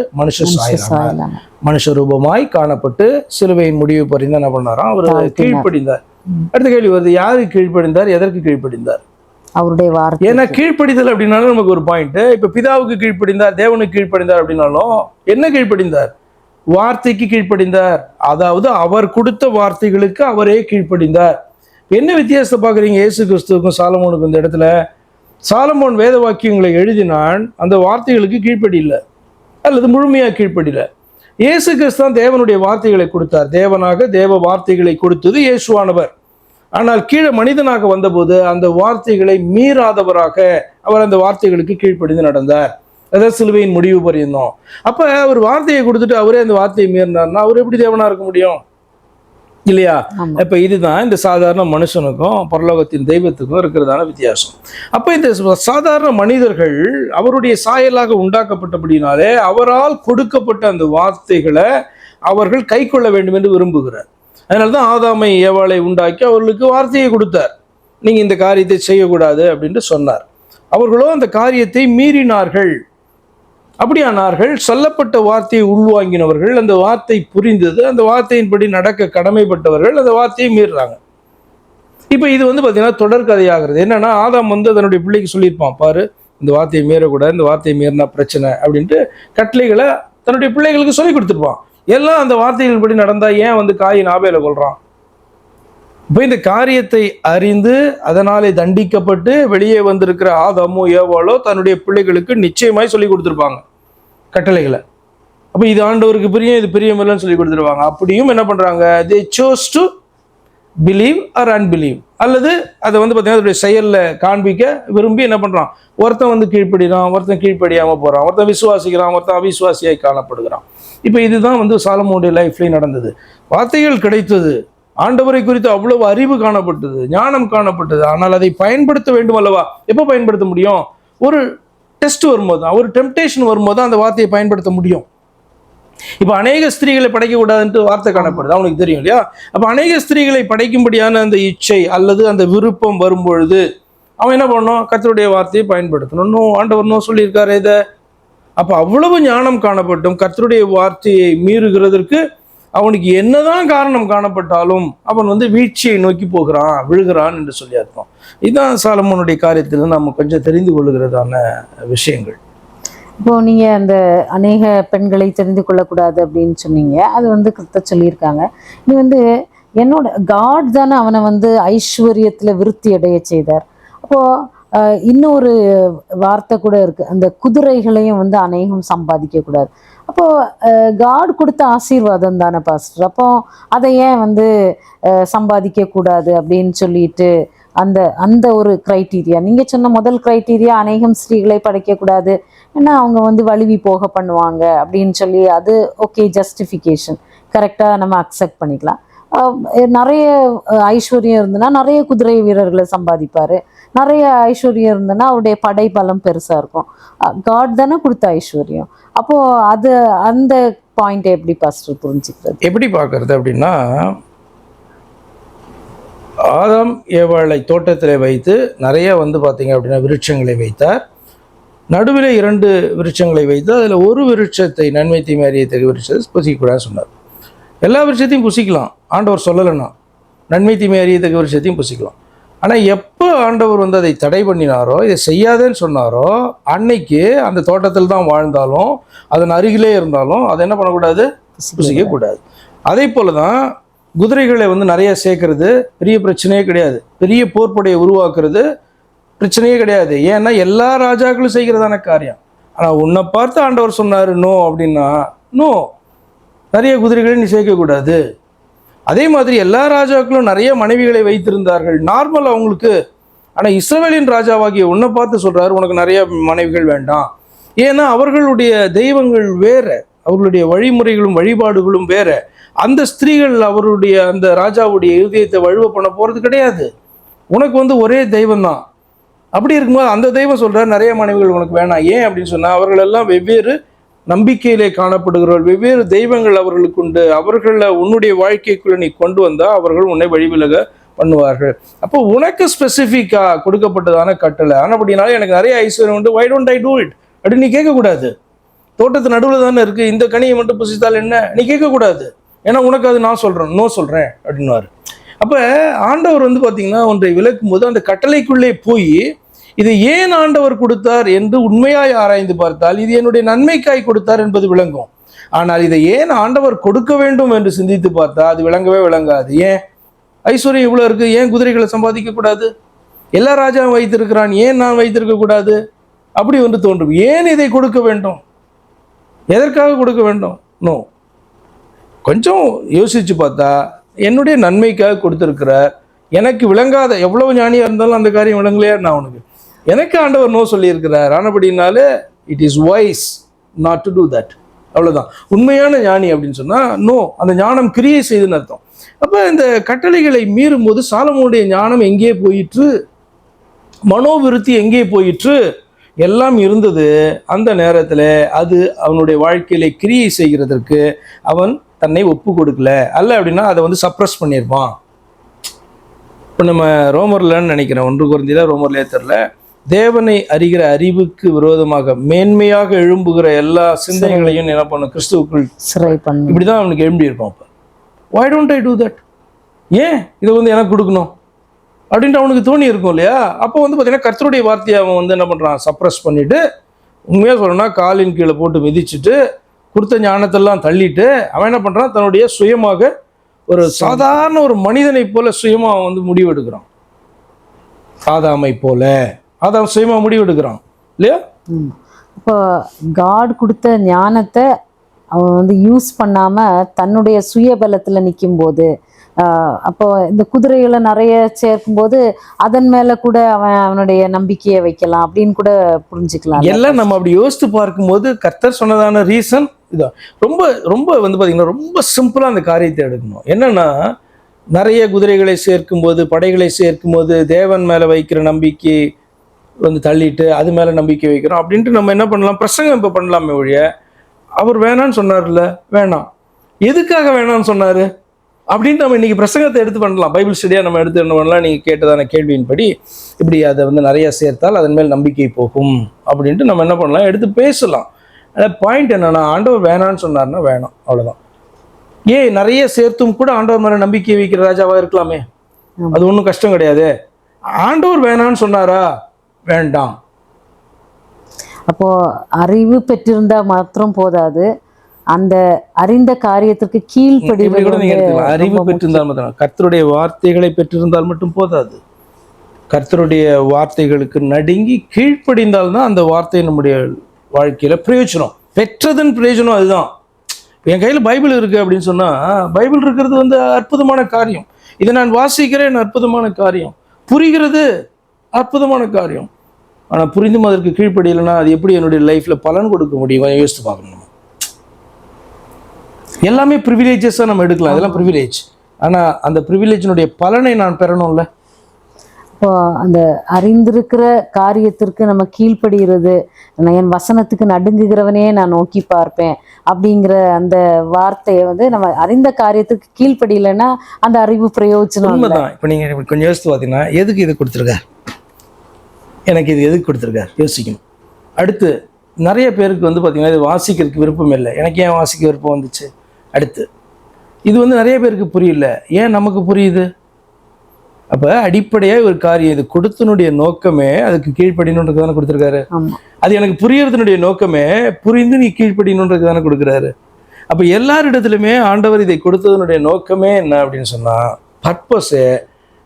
மனுஷ ரூபமாய் காணப்பட்டு சிலுவையின் முடிவு பறிந்து என்ன பண்ணாராம்? அவர் கீழ்ப்படிந்தார். அடுத்த கேள்வி வருது, யாருக்கு கீழ்ப்படிந்தார்? எதற்கு கீழ்ப்படிந்தார்? அவருடைய வார்த்தை. ஏன்னா கீழ்ப்படிதல் அப்படின்னாலும் நமக்கு ஒரு பாயிண்ட். இப்ப பிதாவுக்கு கீழ்ப்படிந்தார், தேவனுக்கு கீழ்ப்படிந்தார் அப்படின்னாலும் என்ன கீழ்ப்படிந்தார்? வார்த்தைக்கு கீழ்ப்படிந்தார். அதாவது அவர் கொடுத்த வார்த்தைகளுக்கு அவரே கீழ்ப்படிந்தார். என்ன வித்தியாசத்தை பார்க்குறீங்க இயேசு கிறிஸ்துவுக்கும் சாலமோனுக்கும்? இந்த இடத்துல சாலமோன் வேத வாக்கியங்களை எழுதினான், அந்த வார்த்தைகளுக்கு கீழ்ப்படியில்லை அல்லது முழுமையாக கீழ்ப்படியில்லை. இயேசு கிறிஸ்து தான் தேவனுடைய வார்த்தைகளை கொடுத்தார். தேவனாக தேவ வார்த்தைகளை கொடுத்தது இயேசுவானவர். ஆனால் கீழே மனிதனாக வந்தபோது அந்த வார்த்தைகளை மீறாதவராக அவர் அந்த வார்த்தைகளுக்கு கீழ்ப்படிந்து நடந்தார். அதாவது சிலுவையின் முடிவு பறிந்தோம். அப்ப அவர் வார்த்தையை கொடுத்துட்டு அவரே அந்த வார்த்தையை மீறினார்னா அவர் எப்படி தேவனா இருக்க முடியும் இல்லையா? இப்ப இதுதான் இந்த சாதாரண மனுஷனுக்கும் பரலோகத்தின் தெய்வத்துக்கும் இருக்கிறதான வித்தியாசம். அப்ப இந்த சாதாரண மனிதர்கள் அவருடைய சாயலாக உண்டாக்கப்பட்டபடினாலே அவரால் கொடுக்கப்பட்ட அந்த வார்த்தைகளை அவர்கள் கை கொள்ள வேண்டும் என்று விரும்புகிறார். அதனால்தான் ஆதாமை ஏவாளை உண்டாக்கி அவர்களுக்கு வார்த்தையை கொடுத்தார். நீங்க இந்த காரியத்தை செய்யக்கூடாது அப்படின்ட்டு சொன்னார். அவர்களோ அந்த காரியத்தை மீறினார்கள். அப்படியானார்கள். சொல்லப்பட்ட வார்த்தையை உள்வாங்கினவர்கள், அந்த வார்த்தை புரிந்தது, அந்த வார்த்தையின்படி நடக்க கடமைப்பட்டவர்கள் அந்த வார்த்தையை மீறுறாங்க. இப்ப இது வந்து பாத்தீங்கன்னா தொடர்கதையாகிறது. என்னன்னா, ஆதாம் வந்து தன்னுடைய பிள்ளைக்கு சொல்லியிருப்பான், பாரு இந்த வார்த்தையை மீறக்கூடாது, இந்த வார்த்தையை மீறினா பிரச்சனை அப்படின்ட்டு கட்டளைகளை தன்னுடைய பிள்ளைகளுக்கு சொல்லி கொடுத்துருப்பான். எல்லாம் அந்த வார்த்தைகளின்படி நடந்தா ஏன் வந்து காயின் ஆபேலை கொல்றான்? இப்போ இந்த காரியத்தை அறிந்து அதனாலே தண்டிக்கப்பட்டு வெளியே வந்திருக்கிற ஆதாமோ ஏவாளோ தன்னுடைய பிள்ளைகளுக்கு நிச்சயமாய் சொல்லி கொடுத்துருப்பாங்க கட்டளைகளை. அப்போ இது ஆண்டவருக்கு பிரியம், இது பிரியமில்லைன்னு சொல்லி கொடுத்துருவாங்க. அப்படியும் என்ன பண்ணுறாங்க? They chose to believe or unbelieve, அல்லது அதை வந்து பார்த்தீங்கன்னா அதோடைய செயலில் காண்பிக்க விரும்பி என்ன பண்ணுறான்? ஒருத்தன் வந்து கீழ்ப்படிறான், ஒருத்தன் கீழ்ப்படியாமல் போகிறான், ஒருத்தன் விசுவாசிக்கிறான், ஒருத்தன் அவிசுவாசியாய் காணப்படுகிறான். இப்போ இதுதான் வந்து சாலமோனுடைய லைஃப்லேயும் நடந்தது. வார்த்தைகள் கிடைத்தது, ஆண்டவரை குறித்து அவ்வளவு அறிவு காணப்பட்டது, ஞானம் காணப்பட்டது. ஆனால் அதை பயன்படுத்த வேண்டும் அல்லவா? எப்போ பயன்படுத்த முடியும்? ஒரு டெஸ்ட் வரும்போது தான், ஒரு டெம்டேஷன் வரும்போது தான் அந்த வார்த்தையை பயன்படுத்த முடியும். இப்போ அநேக ஸ்திரீகளை படைக்கக்கூடாதுன்ட்டு வார்த்தை காணப்படுது, அவனுக்கு தெரியும் இல்லையா? அப்போ அநேக ஸ்திரீகளை படைக்கும்படியான அந்த இச்சை அல்லது அந்த விருப்பம் வரும்பொழுது அவன் என்ன பண்ணணும்? கர்த்தருடைய வார்த்தையை பயன்படுத்தணும். ஆண்டவர் சொல்லியிருக்காரு இதை. அப்போ அவ்வளவு ஞானம் காணப்பட்டும் கர்த்தருடைய வார்த்தையை மீறுகிறதற்கு அவனுக்கு என்னதான் காரணம் காணப்பட்டாலும் அவன் வந்து வீழ்ச்சியை நோக்கி போகிறான், விழுகிறான் என்று சொல்லி அர்த்தம். இதுதான் சாலமோனுடைய காரியத்தில் நம்ம கொஞ்சம் தெரிந்து கொள்ளுகிறதான விஷயங்கள். இப்போ நீங்க அந்த அநேக பெண்களை தெரிந்து கொள்ளக்கூடாது அப்படின்னு சொன்னீங்க. அது வந்து கிறிஸ்து சொல்லியிருக்காங்க. நீ வந்து என்னோட காட் தானே அவனை வந்து ஐஸ்வர்யத்துல விருத்தி அடைய செய்தார். அப்போ இன்னொரு வார்த்தை கூட இருக்கு, அந்த குதிரைகளையும் வந்து அநேகம் சம்பாதிக்க கூடாது. அப்போ காட் கொடுத்த ஆசீர்வாதம் தானே பாஸ்டர். அப்போ அதை ஏன் வந்து சம்பாதிக்க கூடாது அப்படின்னு சொல்லிட்டு அந்த அந்த ஒரு கிரைட்டீரியா, நீங்க சொன்ன முதல் கிரைட்டீரியா அநேகம் ஸ்திரீகளை படைக்கக்கூடாது, ஏன்னா அவங்க வந்து வலிவி போக பண்ணுவாங்க அப்படின்னு சொல்லி, அது ஓகே, ஜஸ்டிஃபிகேஷன் கரெக்டாக நம்ம அக்செப்ட் பண்ணிக்கலாம். நிறைய ஐஸ்வர்யம் இருந்ததுன்னா நிறைய குதிரை வீரர்களை சம்பாதிப்பாரு, நிறைய ஐஸ்வர்யம் இருந்ததுன்னா அவருடைய படை பலம் பெருசா இருக்கும். காட் தானே கொடுத்த ஐஸ்வர்யம். அப்போ அது அந்த பாயிண்ட் எப்படி பாஸ்டர் புரிஞ்சுக்கிறது? எப்படி பார்க்கறது அப்படின்னா, ஆதாம் ஏவாளை தோட்டத்தில் வைத்து நிறைய வந்து பார்த்தீங்க அப்படின்னா விருட்சங்களை வைத்தார். நடுவில் 2 விருட்சங்களை வைத்து அதில் ஒரு விருட்சத்தை, நன்மை தீமை அறியத்தக்க விருட்சத்தை புசிக்கக்கூடாதுன்னு சொன்னார். எல்லா விருட்சத்தையும் புசிக்கலாம், ஆண்டவர் சொல்லலைன்னா. நன்மை தீமை அறியத்தக்க விருட்சத்தையும் புசிக்கலாம். ஆனால் எப்போ ஆண்டவர் வந்து அதை தடை பண்ணினாரோ, இதை செய்யாதேன்னு சொன்னாரோ, அன்னைக்கு அந்த தோட்டத்தில் தான் வாழ்ந்தாலும் அதன் அருகிலே இருந்தாலும் அதை என்ன பண்ணக்கூடாது? புசிக்கக்கூடாது. அதே போல தான் குதிரைகளை வந்து நிறைய சேர்க்கறது பெரிய பிரச்சனையே கிடையாது. பெரிய போர்ப்படையை உருவாக்குறது பிரச்சனையே கிடையாது. ஏன்னா எல்லா ராஜாக்களும் செய்கிறதான காரியம். ஆனால் உன்னை பார்த்து ஆண்டவர் சொன்னார் நோ அப்படின்னா, நோ, நிறைய குதிரைகளை நீ சேர்க்கக்கூடாது. அதே மாதிரி எல்லா ராஜாக்களும் நிறைய மனைவிகளை வைத்திருந்தார்கள், நார்மல் அவங்களுக்கு. ஆனால் இஸ்ரவேலின் ராஜாவாகிய உன்னை பார்த்து சொல்கிறார், உனக்கு நிறைய மனைவிகள் வேண்டாம். ஏன்னா அவர்களுடைய தெய்வங்கள் வேற, அவர்களுடைய வழிமுறைகளும் வழிபாடுகளும் வேற. அந்த ஸ்திரீகள் அவருடைய அந்த ராஜாவுடைய இருதயத்தை வழுவ பண்ண போகிறது கிடையாது. உனக்கு வந்து ஒரே தெய்வம் தான். அப்படி இருக்கும்போது அந்த தெய்வம் சொல்கிறார் நிறைய மனைவிகள் உனக்கு வேணாம். ஏன் அப்படின்னு சொன்னால், அவர்களெல்லாம் வெவ்வேறு நம்பிக்கையிலே காணப்படுகிறவர்கள், வெவ்வேறு தெய்வங்கள் அவர்களுக்கு உண்டு. அவர்களை உன்னுடைய வாழ்க்கைக்குள்ள நீ கொண்டு வந்தால் அவர்கள் உன்னை வழிவிலக பண்ணுவார்கள். அப்போ உனக்கு ஸ்பெசிஃபிக்காக கொடுக்கப்பட்டதான கட்டளை. ஆனால் அப்படின்னாலும் எனக்கு நிறைய ஐஸ்வர்யம் உண்டு, why don't I do it அப்படின்னு நீ கேட்கக்கூடாது. தோட்டத்து நடுவில் தானே இருக்குது, இந்த கனியை மட்டும் புசித்தால் என்ன நீ கேட்கக்கூடாது. ஏன்னா உனக்கு அது நான் சொல்கிறேன், நோ சொல்கிறேன் அப்படின்னுவார். அப்போ ஆண்டவர் வந்து பார்த்தீங்கன்னா ஒன்றை விளக்கும் போது அந்த கட்டளைக்குள்ளே போய் இதை ஏன் ஆண்டவர் கொடுத்தார் என்று உண்மையாய் ஆராய்ந்து பார்த்தால் இது என்னுடைய நன்மைக்காய் கொடுத்தார் என்பது விளங்கும். ஆனால் இதை ஏன் ஆண்டவர் கொடுக்க வேண்டும் என்று சிந்தித்து பார்த்தா அது விளங்கவே விளங்காது. ஏன் ஐஸ்வர்யம் இவ்வளோ இருக்குது, ஏன் குதிரைகளை சம்பாதிக்க கூடாது? எல்லா ராஜாவும் வைத்திருக்கிறான், ஏன் நான் வைத்திருக்க கூடாது? அப்படி ஒன்று தோன்றும். ஏன் இதை கொடுக்க வேண்டும், எதற்காக கொடுக்க வேண்டும்? நோ, கொஞ்சம் யோசிச்சு பார்த்தா என்னுடைய நன்மைக்காக கொடுத்துருக்கிறார். எனக்கு விளங்காத எவ்வளவு ஞானியாக இருந்தாலும் அந்த காரியம் விளங்கலையா நான் உனக்கு, எனக்கு ஆண்டவர் நோ சொல்லியிருக்கிறார். ஆனபடினாலே it is wise not to do that. அவ்வளோதான் உண்மையான ஞானி அப்படின்னு சொன்னால் நோ, அந்த ஞானம் கிரியை செய்துன்னு அர்த்தம். அப்போ இந்த கட்டளைகளை மீறும் போது சாலமோனுடைய ஞானம் எங்கே போயிற்று, மனோவிருத்தி எங்கே போயிற்று, எல்லாம் இருந்தது. அந்த நேரத்தில் அது அவனுடைய வாழ்க்கையில கிரியை செய்கிறதற்கு அவன் தன்னை ஒப்பு கொடுக்கல. அல்ல அப்படின்னா அதை வந்து சப்ரஸ் பண்ணியிருப்பான். இப்போ நம்ம ரோமர்லன்னு நினைக்கிறேன், 1 கொரிந்தியர் ரோமர்லேயே தெரில, தேவனை அறிகிற அறிவுக்கு விரோதமாக மேன்மையாக எழும்புகிற எல்லா சிந்தனைகளையும் என்ன பண்ணும், கிறிஸ்துவுக்குள் சிறை பண்ணு. இப்படிதான் அவனுக்கு எழும்பி இருப்பான். அப்போ why don't I do that? ஏன் இதை வந்து எனக்கு கொடுக்கணும் அப்படின்ட்டு அவனுக்கு தோணி இருக்கும் இல்லையா? அப்போ வந்து பார்த்தீங்கன்னா கர்த்தருடைய வார்த்தையை அவன் வந்து என்ன பண்ணுறான், சப்ரஸ் பண்ணிட்டு, உண்மையாக சொல்லணும்னா காலின் கீழே போட்டு மிதிச்சுட்டு கொடுத்த ஞானத்தெல்லாம் தள்ளிட்டு அவன் என்ன பண்ணுறான், தன்னுடைய சுயமாக ஒரு சாதாரண ஒரு மனிதனை போல சுயமாக அவன் வந்து முடிவு எடுக்கிறான். ஆதாமை போல அதான் சுயமாக முடிவு எடுக்கிறான் இல்லையா? இப்போ காட் கொடுத்த ஞானத்தை அவன் வந்து யூஸ் பண்ணாமல் தன்னுடைய சுயபலத்தில் நிற்கும் போது, அப்போ இந்த குதிரைகளை நிறைய சேர்க்கும்போது அதன் மேலே கூட அவனுடைய நம்பிக்கையை வைக்கலாம் அப்படின்னு கூட புரிஞ்சுக்கலாம். எல்லாம் நம்ம அப்படி யோசித்து பார்க்கும்போது கர்த்தர் சொன்னதான ரீசன் இதான். ரொம்ப ரொம்ப வந்து பார்த்திங்கன்னா ரொம்ப சிம்பிளாக அந்த காரியத்தை எடுக்கணும். என்னென்னா, நிறைய குதிரைகளை சேர்க்கும்போது, படைகளை சேர்க்கும்போது தேவன் மேலே வைக்கிற நம்பிக்கை வந்து தள்ளிட்டு அது மேலே நம்பிக்கை வைக்கிறோம் அப்படின்ட்டு நம்ம என்ன பண்ணலாம், பிரசங்கம் இப்போ பண்ணலாமே ஒழிய, அவர் வேணான்னு சொன்னார்ல, வேணாம், எதுக்காக வேணான்னு சொன்னார் அப்படின்ட்டு நம்ம இன்றைக்கி பிரசங்கத்தை எடுத்து பண்ணலாம். பைபிள் ஸ்டடியாக நம்ம எடுத்து என்ன பண்ணலாம், நீங்கள் கேட்டதான கேள்வியின்படி இப்படி அதை வந்து நிறைய சேர்த்தால் அதன் மேல் நம்பிக்கை போகும் அப்படின்ட்டு நம்ம என்ன பண்ணலாம், எடுத்து பேசலாம். ஆனால் பாயிண்ட் என்னென்னா, ஆண்டவர் வேணான்னு சொன்னார்னா வேணாம், அவ்வளோதான். ஏன் நிறைய சேர்த்தும் கூட ஆண்டவர் மேலே நம்பிக்கை வைக்கிற ராஜாவாக இருக்கலாமே, அது ஒன்றும் கஷ்டம் கிடையாது. ஆண்டவர் வேணான்னு சொன்னாரா, வேண்டாம். அப்போ அறிவு பெற்றிருந்தா மாத்திரம் போதாது, அந்த அறிந்த காரியத்திற்கு கீழ்ப்படிவது. அறிவு பெற்றிருந்தால் மட்டும், கர்த்தருடைய வார்த்தைகளை பெற்றிருந்தால் மட்டும் போதாது. கர்த்தருடைய வார்த்தைகளுக்கு நடுங்கி கீழ்ப்படிந்தால்தான் அந்த வார்த்தை நம்முடைய வாழ்க்கையில பிரயோஜனம். பெற்றதன் பிரயோஜனம் அதுதான். என் கையில் பைபிள் இருக்கு அப்படின்னு சொன்னா, பைபிள் இருக்கிறது வந்து அற்புதமான காரியம். இதை நான் வாசிக்கிறேன், அற்புதமான காரியம். புரிகிறது, அற்புதமான காரியம். ஆனால் புரிந்தும் அதற்கு கீழ்ப்படியலைன்னா அது எப்படி என்னுடைய லைஃப்ல பலன் கொடுக்க முடியும், யோசித்து பார்க்கணும். எல்லாமே ப்ரிவிலேஜஸாக நம்ம எடுக்கலாம், அதெல்லாம் ப்ரிவிலேஜ். ஆனால் அந்த ப்ரிவிலேஜினுடைய பலனை நான் பெறணும்ல. இப்போ அந்த அறிந்திருக்கிற காரியத்திற்கு நம்ம கீழ்ப்படுகிறது, என் வசனத்துக்கு நடுங்குகிறவனே நான் நோக்கி பார்ப்பேன் அப்படிங்கிற அந்த வார்த்தையை வந்து நம்ம அறிந்த காரியத்துக்கு கீழ்ப்படியலைன்னா அந்த அறிவு பிரயோஜனம் உண்மைதான். இப்போ நீங்கள் கொஞ்சம் யோசித்து பார்த்தீங்கன்னா, எதுக்கு இது கொடுத்துருக்கார், எனக்கு இது எதுக்கு கொடுத்துருக்கார் யோசிக்கணும். அடுத்து நிறைய பேருக்கு வந்து பார்த்திங்கன்னா இது வாசிக்கிறதுக்கு விருப்பம் இல்லை. எனக்கு ஏன் வாசிக்க விருப்பம் வந்துச்சு? அடுத்து இது வந்து நிறைய பேருக்கு புரியல, ஏன் நமக்கு புரியுது? அப்போ அடிப்படையாக ஒரு காரியம், இது கொடுத்தனுடைய நோக்கமே அதுக்கு கீழ்ப்படினுன்றது தானே கொடுத்துருக்காரு. அது எனக்கு புரியறதுனுடைய நோக்கமே புரிந்து நீ கீழ்ப்படினுன்றது தானே கொடுக்குறாரு. அப்போ எல்லாரிடத்துலையுமே ஆண்டவர் இதை கொடுத்ததனுடைய நோக்கமே என்ன அப்படின்னு சொன்னால், பர்பஸே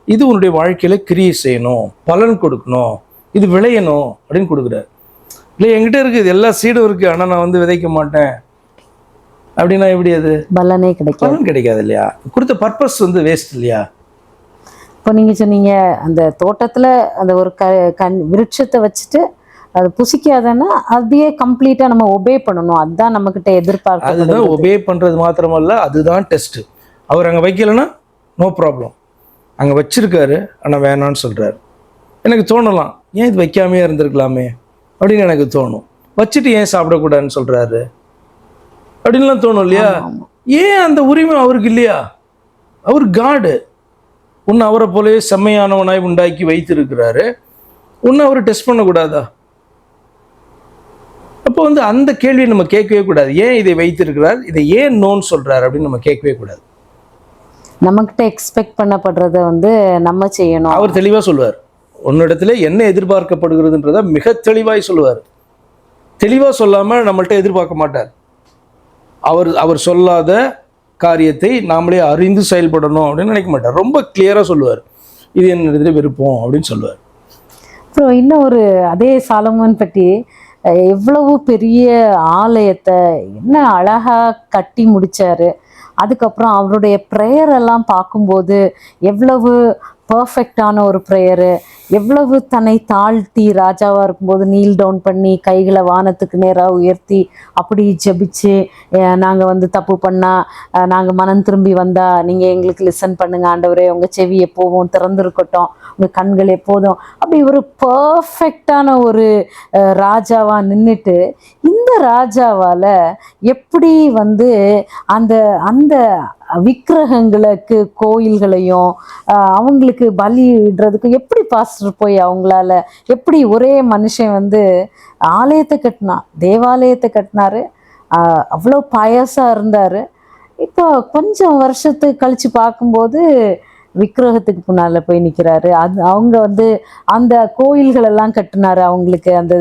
இது உன்னுடைய வாழ்க்கையில் கிரியை செய்யணும், பலன் கொடுக்கணும், இது விளையணும் அப்படின்னு கொடுக்குறாரு. இல்லை என்கிட்ட இருக்குது, இது எல்லா சீடும் இருக்குது, ஆனால் நான் வந்து விதைக்க மாட்டேன் அப்படின்னா எப்படி? அது பலனே கிடைக்கும், பலன் கிடைக்காது இல்லையா? கொடுத்த பர்பஸ் வந்து வேஸ்ட் இல்லையா? இப்போ நீங்கள் சொன்னீங்க அந்த தோட்டத்தில் அந்த ஒரு விருட்சத்தை வச்சுட்டு அது புசிக்காதன்னா அதையே கம்ப்ளீட்டாக நம்ம ஒபே பண்ணணும், அதுதான் நம்மக்கிட்ட எதிர்பார்க்க. அதுதான் ஒபே பண்ணுறது மாத்திரமல்ல, அதுதான் டெஸ்ட்டு. அவர் அங்கே வைக்கலைன்னா நோ ப்ராப்ளம், அங்கே வச்சிருக்காரு ஆனால் வேணான்னு சொல்கிறாரு. எனக்கு தோணலாம், ஏன் இது வைக்காமையே இருந்திருக்கலாமே அப்படின்னு எனக்கு தோணும். வச்சுட்டு ஏன் சாப்பிடக்கூடாதுன்னு சொல்கிறாரு அப்படின்லாம் தோணும் இல்லையா? ஏன் அந்த உரிமை அவருக்கு இல்லையா? அவர் காடு, உன்னை அவரை போலவே செம்மையானவனாய் உண்டாக்கி வைத்திருக்கிறாரு, உன்னை அவர் டெஸ்ட் பண்ணக்கூடாதா? அப்போ வந்து அந்த கேள்வியை நம்ம கேட்கவே கூடாது. ஏன் இதை வைத்திருக்கிறார், இதை ஏன் நோன்னு சொல்றாரு அப்படின்னு நம்ம கேட்கவே கூடாது. நம்மகிட்ட எக்ஸ்பெக்ட் பண்ணப்படுறத வந்து நம்ம செய்யணும். அவர் தெளிவாக சொல்லுவார், உன்னிடத்துல என்ன எதிர்பார்க்கப்படுகிறதுன்றத மிக தெளிவாய் சொல்லுவார். தெளிவாக சொல்லாமல் நம்மள்ட்ட எதிர்பார்க்க மாட்டார். அவர் சொல்லாத காரியத்தை நாமளே அறிந்து செயல்படணும் அப்படின்னு நினைக்க மாட்டார். ரொம்ப கிளியராக சொல்லுவார், இது என்னிடத்துல விருப்பம் அப்படின்னு சொல்லுவார். அப்புறம் இன்னும் ஒரு அதே சாலமோன் பற்றி எவ்வளவு பெரிய ஆலயத்தை என்ன அழகா கட்டி முடிச்சாரு. அதுக்கப்புறம் அவருடைய ப்ரேயர் எல்லாம் பார்க்கும்போது எவ்வளவு பர்ஃபெக்டான ஒரு ப்ரேயரு, எவ்வளவு தன்னை தாழ்த்தி ராஜாவாக இருக்கும்போது நீல் டவுன் பண்ணி கைகளை வானத்துக்கு நேராக உயர்த்தி அப்படி ஜெபிச்சு, நாங்கள் வந்து தப்பு பண்ணால் நாங்கள் மனம் திரும்பி வந்தால் நீங்கள் எங்களுக்கு லிசன் பண்ணுங்கள் ஆண்டவரே, உங்கள் செவி எப்போவும் திறந்துருக்கட்டும், உங்கள் கண்கள் எப்போதும், அப்படி ஒரு பர்ஃபெக்டான ஒரு ராஜாவாக நின்றுட்டு இந்த ராஜாவால் எப்படி வந்து அந்த அந்த விக்கிரகங்களுக்கு கோயில்களையும் அவங்களுக்கு பலிடுறதுக்கு எப்படி பாஸ்டர் போய் அவங்களால எப்படி ஒரே மனுஷன் வந்து ஆலயத்தை கட்டினா, தேவாலயத்தை கட்டினாரு, அவ்வளோ பாயசாக இருந்தார். இப்போ கொஞ்சம் வருஷத்துக்கு கழித்து பார்க்கும்போது விக்கிரகத்துக்கு முன்னால் போய் நிற்கிறாரு. அது அவங்க வந்து அந்த கோயில்கள் எல்லாம் கட்டினாரு அவங்களுக்கு, அந்த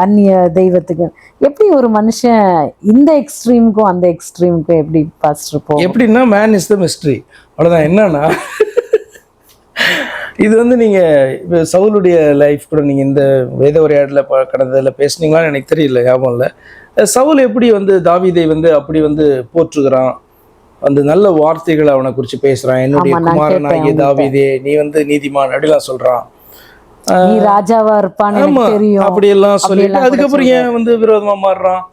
அந்நிய தெய்வத்துக்கு. எப்படி ஒரு மனுஷன் இந்த எக்ஸ்ட்ரீமுக்கும் அந்த எக்ஸ்ட்ரீமுக்கும் எப்படி பாஸ்டர் போகும்? எப்படின்னா மேன் இஸ் த மிஸ்ட்ரி, அவ்வளோதான். என்னன்னா இது வந்து நீங்கள் இப்போ சவுலுடைய லைஃப் கூட நீங்கள் இந்த வேத உரையாடல கடந்ததில் பேசுனீங்களான்னு எனக்கு தெரியல, ஞாபகம் இல்லை. சவுல் எப்படி வந்து தாவீதை வந்து அப்படி வந்து போற்றுகிறான், அந்த நல்ல வார்த்தைகளை அவனை குறித்து பேசுகிறான். என்னுடைய குமாரனாகிய தாவீதே நீ வந்து நீதிமான் அப்படிலாம் சொல்கிறான், நீ ராஜாவா இருப்பான்னு எனக்கு தெரியும் அப்படியெல்லாம் சொல்லிட்டு அதுக்கப்புறம் ஏன் வந்து விரோதமாக மாறுறான்?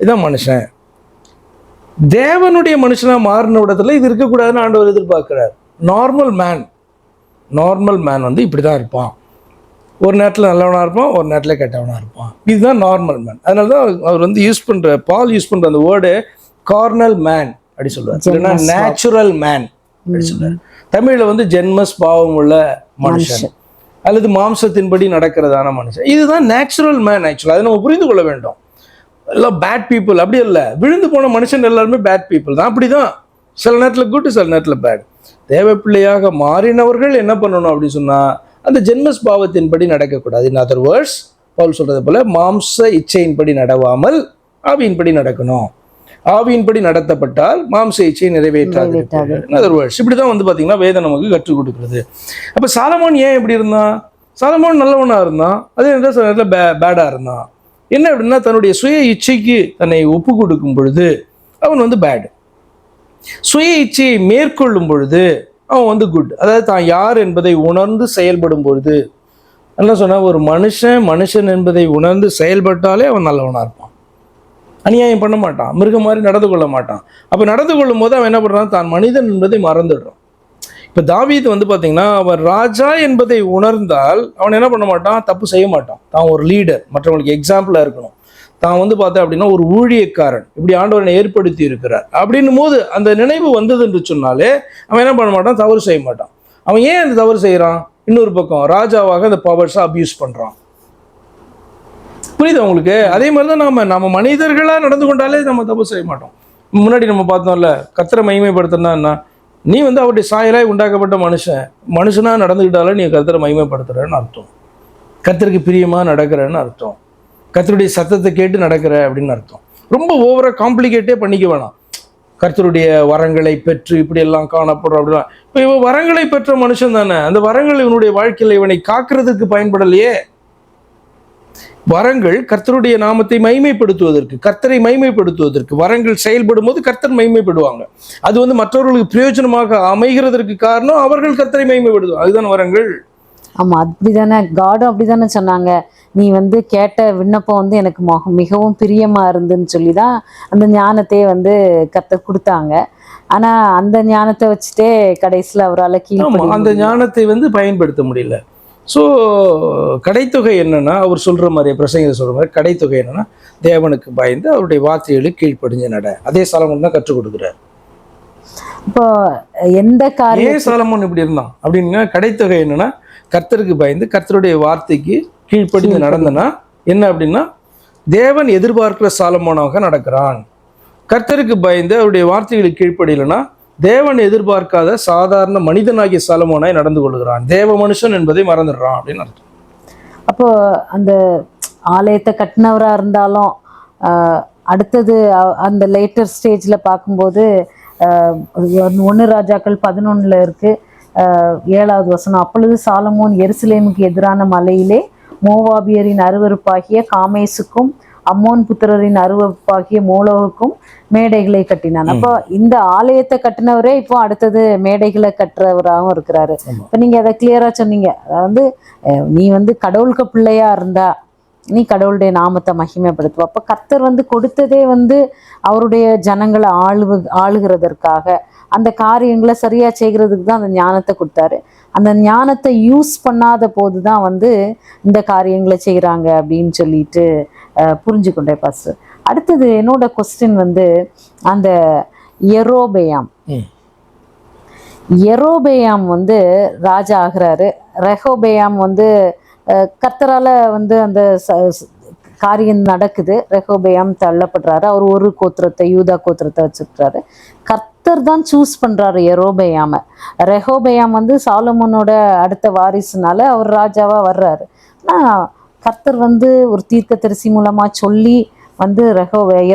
இதான் மனுஷன். தேவனுடைய மனுஷனாக மாறின இடத்துல இது இருக்கக்கூடாதுன்னு ஆண்டவர் எதிர்பார்க்கிறார். நார்மல் மேன் வந்து இப்படி தான் இருப்பான். ஒரு நேரத்தில் நல்லவனாக இருப்பான், ஒரு நேரத்தில் கெட்டவனாக இருப்பான். இதுதான் நார்மல் மேன். அதனால தான் அவர் வந்து பால் யூஸ் பண்ணுற அந்த வேர்டு கார்னல் மேன் அப்படி சொல்லுவார், இல்லைன்னா நேச்சுரல் மேன் அப்படி சொல்லுவார். தமிழில் வந்து ஜென்மஸ் பாவம் உள்ள மனுஷன் அல்லது மாம்சத்தின்படி நடக்கிறதான மனுஷன், இதுதான் நேச்சுரல் மேன். ஆக்சுவலாக அதை நம்ம புரிந்து கொள்ள வேண்டும். எல்லாம் பேட் பீப்புள் அப்படி இல்லை, விழுந்து போன மனுஷன் எல்லாருமே பேட் பீப்புள் தான். அப்படி தான் சில நேரத்தில் குட், சில நேரத்தில் பேட். தேவ பிள்ளையாக மாறினவர்கள் என்ன பண்ணணும் அப்படின்னு சொன்னால் அந்த ஜென்மஸ் பாவத்தின்படி நடக்கக்கூடாது. இன் அதர் வேர்ட்ஸ் பவுல் சொல்றது போல மாம்ச இச்சையின்படி நடவாமல் ஆவியின்படி நடக்கணும். ஆவியின்படி நடத்தப்பட்டால் மாம்ச இச்சையை நிறைவேற்றாது. இன் அதர் வேர்ட்ஸ் இப்படிதான் வந்து பார்த்தீங்கன்னா வேதம் நமக்கு கற்றுக் கொடுக்குறது. அப்போ சாலமோன் ஏன் எப்படி இருந்தான்? சாலமோன் நல்லவனாக இருந்தான், அதே நேரத்தில் சில நேரத்தில் பேடாக இருந்தான். என்ன அப்படின்னா தன்னுடைய சுய இச்சைக்கு தன்னை ஒப்பு கொடுக்கும் பொழுது அவன் வந்து பேடு, சுய இச்சையை மேற்கொள்ளும் பொழுது அவன் வந்து குட். அதாவது தான் யார் என்பதை உணர்ந்து செயல்படும் பொழுது, என்ன சொன்னால் ஒரு மனுஷன் என்பதை உணர்ந்து செயல்பட்டாலே அவன் நல்லவனாக இருப்பான். அநியாயம் பண்ண மாட்டான், மிருகம் மாதிரி நடந்து கொள்ள மாட்டான். அப்போ நடந்து கொள்ளும் போது அவன் என்ன பண்ணுறான், தான் மனிதன் என்பதை மறந்துடுறான். இப்போ தாவீது வந்து பார்த்தீங்கன்னா அவன் ராஜா என்பதை உணர்ந்தால் அவன் என்ன பண்ண மாட்டான், தப்பு செய்ய மாட்டான். தான் ஒரு லீடர், மற்றவங்களுக்கு எக்ஸாம்பிளாக இருக்கணும். தான் வந்து பார்த்தா அப்படின்னா ஒரு ஊழியக்காரன், இப்படி ஆண்டவனை ஏற்படுத்தி இருக்கிறார் அப்படின்னும் போது அந்த நினைவு வந்தது என்று சொன்னாலே அவன் என்ன பண்ண மாட்டான், தவறு செய்ய மாட்டான். அவன் ஏன் அந்த தவறு செய்கிறான்? இன்னொரு பக்கம் ராஜாவாக அந்த பவர்ஸை அபியூஸ் பண்ணுறான். புரியுது உங்களுக்கு? அதே மாதிரி தான் நம்ம மனிதர்களா நடந்து கொண்டாலே நம்ம தப்பு செய்ய மாட்டோம். முன்னாடி நம்ம பார்த்தோம்ல, கர்த்தரை மகிமைப்படுத்தணும்னா என்ன? நீ வந்து அவருடைய சாயலாய் உண்டாக்கப்பட்ட மனுஷனா நடந்துக்கிட்டாலும் நீ கர்த்தரை மகிமைப்படுத்துறன்னு அர்த்தம். கர்த்தருக்கு பிரியமா நடக்கிறன்னு அர்த்தம். கர்த்தருடைய சத்தத்தை கேட்டு நடக்கிற அப்படின்னு அர்த்தம். ரொம்ப ஓவரா காம்ப்ளிகேட்டே பண்ணிக்க வேணாம். கர்த்தருடைய வரங்களை பெற்று இப்படி எல்லாம் காணப்படுறோம் அப்படின்னா, இப்போ இவன் வரங்களை பெற்ற மனுஷன் தானே. அந்த வரங்கள் இவனுடைய வாழ்க்கையில் இவனை காக்கிறதுக்கு பயன்படலையே. வரங்கள் கர்த்தருடைய நாமத்தை மைமைப்படுத்துவதற்கு, கர்த்தரை மைமைப்படுத்துவதற்கு வரங்கள் செயல்படும் போது கர்த்தர் மைமைப்படுவாங்க. அது வந்து மற்றவர்களுக்கு பிரயோஜனமாக அமைகிறதற்கு காரணம் அவர்கள் கர்த்தரை மைமைப்படுத்துவாங்க. அதுதான் வரங்கள். ஆமா, அப்படிதானே காடும் அப்படிதானே சொன்னாங்க. நீ வந்து கேட்ட விண்ணப்பம் வந்து எனக்கு மிகவும் பிரியமா இருந்துன்னு சொல்லி தான் அந்த ஞானத்தையே வந்து கர்த்தர் கொடுத்தாங்க. ஆனா அந்த ஞானத்தை வச்சுட்டே கடைசியில் அவரால் அந்த ஞானத்தை வந்து பயன்படுத்த முடியல. ஸோ கடைத்தொகை என்னன்னா, அவர் சொல்ற மாதிரி, பிரசங்க சொல்ற மாதிரி கடைத்தொகை என்னன்னா, தேவனுக்கு பயந்து அவருடைய வார்த்தைகளுக்கு கீழ்ப்படிஞ்சு நட. அதே சாலமோன் தான் கற்றுக் கொடுக்குறாரு. இப்போ எந்த காரியம் சாலமோன் இப்படி இருந்தான் அப்படின்னா, கடைத்தொகை என்னன்னா, கர்த்தருக்கு பயந்து கர்த்தருடைய வார்த்தைக்கு கீழ்ப்படிந்து நடந்தனா என்ன அப்படின்னா, தேவன் எதிர்பார்க்கிற சாலமோனாக நடக்கிறான். கர்த்தருக்கு பயந்து அவருடைய வார்த்தைகளுக்கு கீழ்ப்படியலைன்னா தேவன் எதிர்பார்க்காத சாதாரண மனிதனாகிய சாலமோனாய் நடந்து கொள்கிறான். தேவ மனுஷன் என்பதை மறந்துடுறான் அப்படின்னு அர்த்தம். அப்போ அந்த ஆலயத்தை கட்டினவராக இருந்தாலும் அடுத்தது அந்த லேட்டர் ஸ்டேஜில் பார்க்கும்போது 1 ராஜாக்கள் 11 இருக்கு 7வது வசனம். அப்பொழுது சாலமோன் எருசலேமுக்கு எதிரான மலையிலே மோவாபியரின் அருவருப்பாகிய காமேசுக்கும் அம்மோன் புத்திரரின் அருவருப்பாகிய மோலோவுக்கும் மேடைகளை கட்டினான். அப்போ இந்த ஆலயத்தை கட்டினவரே இப்போ அடுத்தது மேடைகளை கட்டுறவராகவும் இருக்கிறாரு. இப்போ நீங்க அதை கிளியரா சொன்னீங்க. அதாவது நீ வந்து கடவுளுக்கு பிள்ளையா இருந்தா நீ கடவுளுடைய நாமத்தை மகிமைப்படுத்துவ. அப்போ கர்த்தர் வந்து கொடுத்ததே வந்து அவருடைய ஜனங்களை ஆளுகிறதற்காக, அந்த காரியங்களை சரியா செய்கிறதுக்கு தான் அந்த ஞானத்தை கொடுத்தாரு. அந்த ஞானத்தை யூஸ் பண்ணாத போது தான் வந்து இந்த காரியங்களை செய்கிறாங்க அப்படின்னு சொல்லிட்டு புரிஞ்சுக்கொண்டேன் பாஸ்டர். அடுத்தது என்னோட கொஸ்டின் வந்து அந்த எரோபேயாம் வந்து ராஜா ஆகிறாரு. ரெஹோபேயாம் வந்து கர்த்தரால வந்து அந்த காரியம் நடக்குது. ரெஹோபேயாம் தள்ளப்படுறாரு. அவர் ஒரு கோத்திரத்தை, யூதா கோத்திரத்தை வச்சிருக்கிறாரு. கர்த்தர் தான் சூஸ் பண்றாரு எரோபேயாம. ரெஹோபேயாம் வந்து சாலமோனோட அடுத்த வாரிசுனால அவர் ராஜாவா வர்றாரு. ஆனால் கர்த்தர் வந்து ஒரு தீர்க்கதரிசி மூலமா சொல்லி வந்து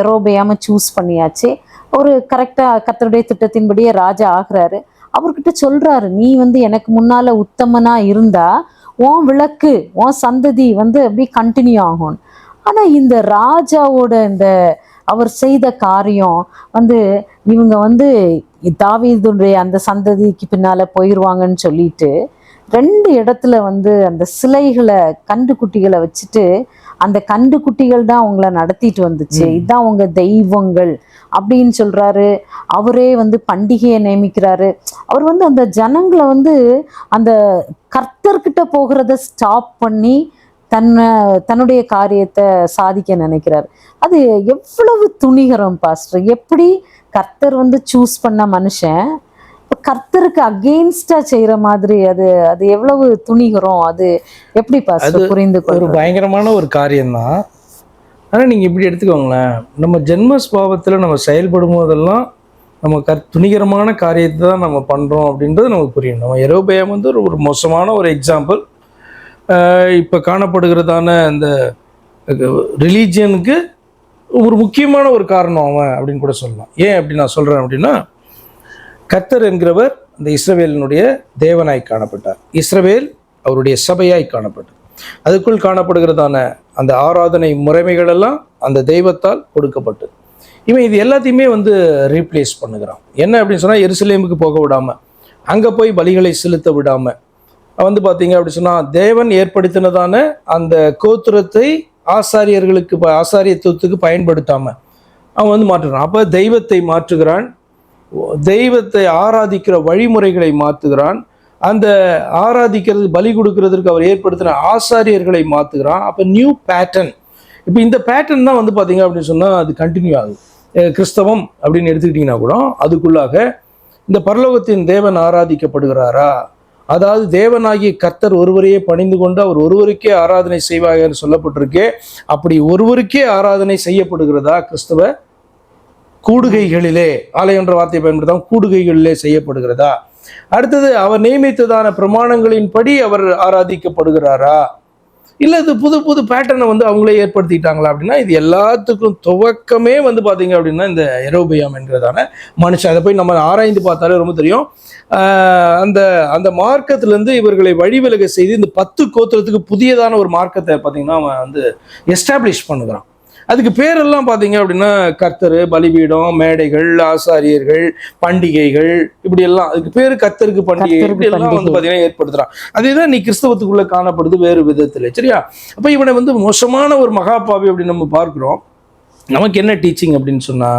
எரோபேயாம சூஸ் பண்ணியாச்சு. ஒரு கரெக்டாக கர்த்தருடைய திட்டத்தின்படியே ராஜா ஆகிறாரு. அவர்கிட்ட சொல்றாரு, நீ வந்து எனக்கு முன்னால உத்தமனா இருந்தா உன் விளக்கு, உன் சந்ததி வந்து அப்படி கண்டினியூ ஆகும். ஆனா இந்த ராஜாவோட இந்த அவர் செய்த காரியம் வந்து இவங்க வந்து தாவீதுடைய அந்த சந்ததிக்கு பின்னால போயிடுவாங்கன்னு சொல்லிட்டு 2 இடத்துல வந்து அந்த சிலைகளை, கண்டுக்குட்டிகளை வச்சுட்டு அந்த கண்டுக்குட்டிகள் தான் அவங்கள நடத்திட்டு வந்துச்சு, இதுதான் உங்க தெய்வங்கள் அப்படின்னு சொல்றாரு. அவரே வந்து பண்டிகையை நியமிக்கிறாரு. அவர் வந்து அந்த ஜனங்களை வந்து அந்த கர்த்தர்கிட்ட போகிறத ஸ்டாப் பண்ணி தன்னுடைய காரியத்தை சாதிக்க நினைக்கிறார். அது எவ்வளவு துணிகரம் பாஸ்டர். எப்படி கர்த்தர் வந்து சூஸ் பண்ண மனுஷன் இப்போ கர்த்தருக்கு அகெயின்ஸ்டா செய்யற மாதிரி அது அது எவ்வளவு துணிகரம். அது எப்படி பாஸ்டர் புரிந்து ஒரு பயங்கரமான ஒரு காரியம்தான். ஆனால் நீங்கள் இப்படி எடுத்துக்கோங்களேன், நம்ம ஜென்ம ஸ்பாவத்தில் நம்ம செயல்படும் போதெல்லாம் நம்ம துணிகரமான காரியத்தை தான் நம்ம பண்ணுறோம் அப்படின்றது நமக்கு புரியணும். நம்ம எரோபேயாம் வந்து ஒரு மோசமான ஒரு எக்ஸாம்பிள். இப்போ காணப்படுகிறதான அந்த ரிலீஜியனுக்கு ஒரு முக்கியமான ஒரு காரணம் அவன் அப்படின்னு கூட சொல்லலாம். ஏன் அப்படி நான் சொல்கிறேன் அப்படின்னா, கர்த்தர் என்கிறவர் அந்த இஸ்ரவேலினுடைய தேவனாய் காணப்பட்டார். இஸ்ரவேல் அவருடைய சபையாய் காணப்பட்டார். அதுக்குள் காணப்படுகிறதான அந்த ஆராதனை முறைமைகள் எல்லாம் அந்த தெய்வத்தால் கொடுக்கப்பட்டது. இவன் இது எல்லாத்தையுமே வந்து ரீப்ளேஸ் பண்ணுகிறான். என்ன அப்படின்னு சொன்னால், எருசலேமுக்கு போக விடாமல், அங்கே போய் பலிகளை செலுத்த விடாமல் வந்து பார்த்தீங்க அப்படி சொன்னால், தேவன் ஏற்படுத்தினதான அந்த கோத்திரத்தை ஆசாரியத்துவத்துக்கு பயன்படுத்தாமல் அவன் வந்து மாற்றுகிறான். அப்போ தெய்வத்தை மாற்றுகிறான், தெய்வத்தை ஆராதிக்கிற வழிமுறைகளை மாற்றுகிறான், அந்த ஆராதிக்கிறது பலி கொடுக்கறதுக்கு அவர் ஏற்படுத்தின ஆசாரியர்களை மாற்றுகிறான். அப்போ நியூ பேட்டர்ன். இப்போ இந்த பேட்டர்ன் தான் வந்து பார்த்தீங்க அப்படின்னு சொன்னால் அது கண்டினியூ ஆகுது. கிறிஸ்தவம் அப்படின்னு எடுத்துக்கிட்டிங்கன்னா கூட அதுக்குள்ளாக இந்த பரலோகத்தின் தேவன் ஆராதிக்கப்படுகிறாரா, அதாவது தேவனாகிய கர்த்தர் ஒருவரையே பணிந்து கொண்டு அவர் ஒருவருக்கே ஆராதனை செய்வாங்க என்று சொல்லப்பட்டிருக்கே. அப்படி ஒருவருக்கே ஆராதனை செய்யப்படுகிறதா கிறிஸ்தவ கூடுகைகளிலே? ஆலயம் என்ற வார்த்தையை பயன்படுத்தாம கூடுகைகளிலே செய்யப்படுகிறதா? அடுத்தது அவர் நியமித்ததான பிரமாணங்களின்படி அவர் ஆராதிக்கப்படுகிறாரா? இல்லை இது புது புது பேட்டர்னை வந்து அவங்களே ஏற்படுத்திட்டாங்களா அப்படின்னா, இது எல்லாத்துக்கும் துவக்கமே வந்து பார்த்தீங்க அப்படின்னா இந்த யெரொபெயாம் என்கிறதான மனுஷன். அதை போய் நம்ம ஆராய்ந்து பார்த்தாலே ரொம்ப தெரியும். அந்த அந்த மார்க்கத்திலேருந்து இவர்களை வழிவிலக செய்து இந்த 10 கோத்திரத்துக்கு புதியதான ஒரு மார்க்கத்தை பார்த்தீங்கன்னா அவன் வந்து எஸ்டாப்ளிஷ் பண்ணுகிறான். அதுக்கு பேரெல்லாம் பார்த்தீங்க அப்படின்னா கர்த்தர், பலிபீடம், மேடைகள், ஆசாரியர்கள், பண்டிகைகள், இப்படி எல்லாம் அதுக்கு பேர் கர்த்தருக்கு பண்டிகை இப்படி எல்லாம் வந்து பார்த்தீங்கன்னா ஏற்படுத்துறான். அதேதான் நீ கிறிஸ்தவத்துக்குள்ள காணப்படுது வேறு விதத்தில். சரியா? அப்போ இவனை வந்து மோசமான ஒரு மகாபாவி அப்படின்னு நம்ம பார்க்கிறோம். நமக்கு என்ன டீச்சிங் அப்படின்னு சொன்னா,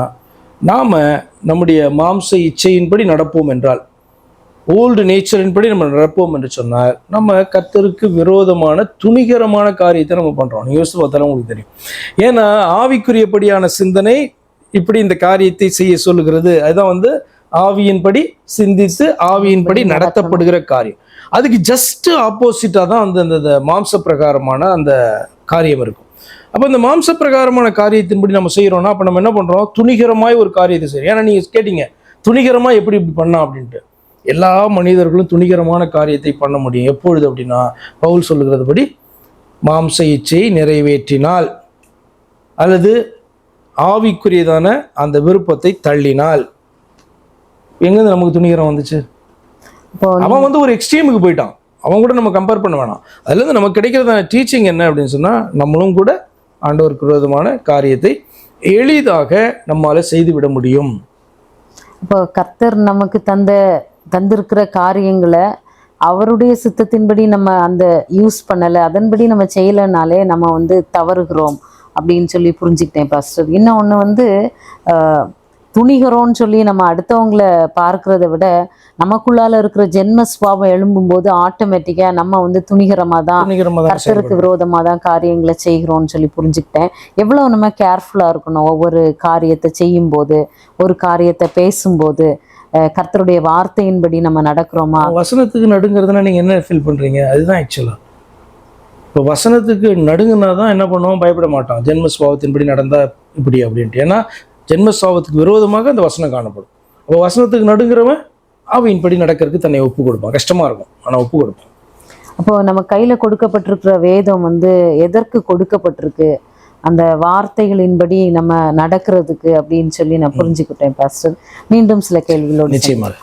நாம நம்முடைய மாம்ச இச்சையின்படி நடப்போம் என்றால், ஓல்டு நேச்சரின்படி நம்ம நடப்போம் என்று சொன்னால், நம்ம கர்த்தருக்கு விரோதமான துணிகரமான காரியத்தை நம்ம பண்றோம். நீங்க யோசிச்சு பார்த்தாலும் உங்களுக்கு தெரியும். ஏன்னா ஆவிக்குரியபடியான சிந்தனை இப்படி இந்த காரியத்தை செய்ய சொல்லுகிறது. அதுதான் வந்து ஆவியின்படி சிந்தித்து ஆவியின்படி நடத்தப்படுகிற காரியம். அதுக்கு ஜஸ்ட் ஆப்போசிட்டா தான் வந்து அந்த மாம்ச பிரகாரமான அந்த காரியம் இருக்கும். அப்போ இந்த மாம்ச பிரகாரமான காரியத்தின்படி நம்ம செய்யறோம்னா, அப்போ நம்ம என்ன பண்றோம்? துணிகரமாய் ஒரு காரியத்தை செய்யறோம். ஏன்னா நீங்க கேட்டீங்க துணிகரமா எப்படி இப்படி பண்ணா அப்படின்ட்டு. எல்லா மனிதர்களும் துணிகரமான காரியத்தை பண்ண முடியும். எப்பொழுது அப்படின்னா, பவுல் சொல்லுகிறதுபடி மாம்ச இச்சையை நிறைவேற்றினால் அல்லது ஆவிக்குரியதான அந்த விருப்பத்தை தள்ளினால். எங்கேருந்து நமக்கு துணிகரம் வந்துச்சு? அவன் வந்து ஒரு எக்ஸ்ட்ரீமுக்கு போயிட்டான். அவன் கூட நம்ம கம்பேர் பண்ண வேணாம். அதுலேருந்து நமக்கு கிடைக்கிறதான டீச்சிங் என்ன அப்படின்னு சொன்னால், நம்மளும் கூட ஆண்டவருக்கு விரோதமான காரியத்தை எளிதாக நம்மால செய்து விட முடியும். இப்போ கர்த்தர் நமக்கு தந்திருக்கிற காரியங்களை அவருடைய சித்தத்தின்படி நம்ம அந்த யூஸ் பண்ணலை, அதன்படி நம்ம செய்யலைனாலே நம்ம வந்து தவறுகிறோம் அப்படின்னு சொல்லி புரிஞ்சுக்கிட்டேன் பாஸ்டர். இன்னொன்று வந்து துணிகரோன்னு சொல்லி நம்ம அடுத்தவங்களை பார்க்கறத விட நமக்குள்ளால இருக்கிற ஜென்ம சுபாவம் எழும்பும்போது ஆட்டோமேட்டிக்காக நம்ம வந்து துணிகரமாக தான் கர்த்தருக்கு விரோதமாக தான் காரியங்களை செய்கிறோம்னு சொல்லி புரிஞ்சுக்கிட்டேன். எவ்வளோ நம்ம கேர்ஃபுல்லாக இருக்கணும் ஒவ்வொரு காரியத்தை செய்யும்போது, ஒரு காரியத்தை பேசும்போது, கர்த்தருடைய வார்த்தையின்படி நம்ம நடக்கிறோமா? வசனத்துக்கு நடுங்கிறதுனா நீங்கள் என்ன ஃபீல் பண்ணுறீங்க? அதுதான் ஆக்சுவலாக இப்போ வசனத்துக்கு நடுங்குனா தான் என்ன பண்ணுவோம்? பயப்பட மாட்டான். ஜென்ம சுபாவத்தின்படி நடந்தால் இப்படி அப்படின்ட்டு. ஏன்னா ஜென்மஸ்வாவத்துக்கு விரோதமாக அந்த வசனம் காணப்படும். அப்போ வசனத்துக்கு நடுங்கிறவன் ஆவியின்படி நடக்கிறதுக்கு தன்னை ஒப்பு கொடுப்பான். கஷ்டமாக இருக்கும், ஆனால் ஒப்பு கொடுப்பான். அப்போ நம்ம கையில் கொடுக்கப்பட்டிருக்கிற வேதம் வந்து எதற்கு கொடுக்கப்பட்டிருக்கு? அந்த வார்த்தைகளின்படி நம்ம நடக்கிறதுக்கு அப்படின்னு சொல்லி நான் புரிஞ்சுக்கிட்டேன் பாஸ்டர். மீண்டும் சில கேள்விகளோடு நிச்சயமாக.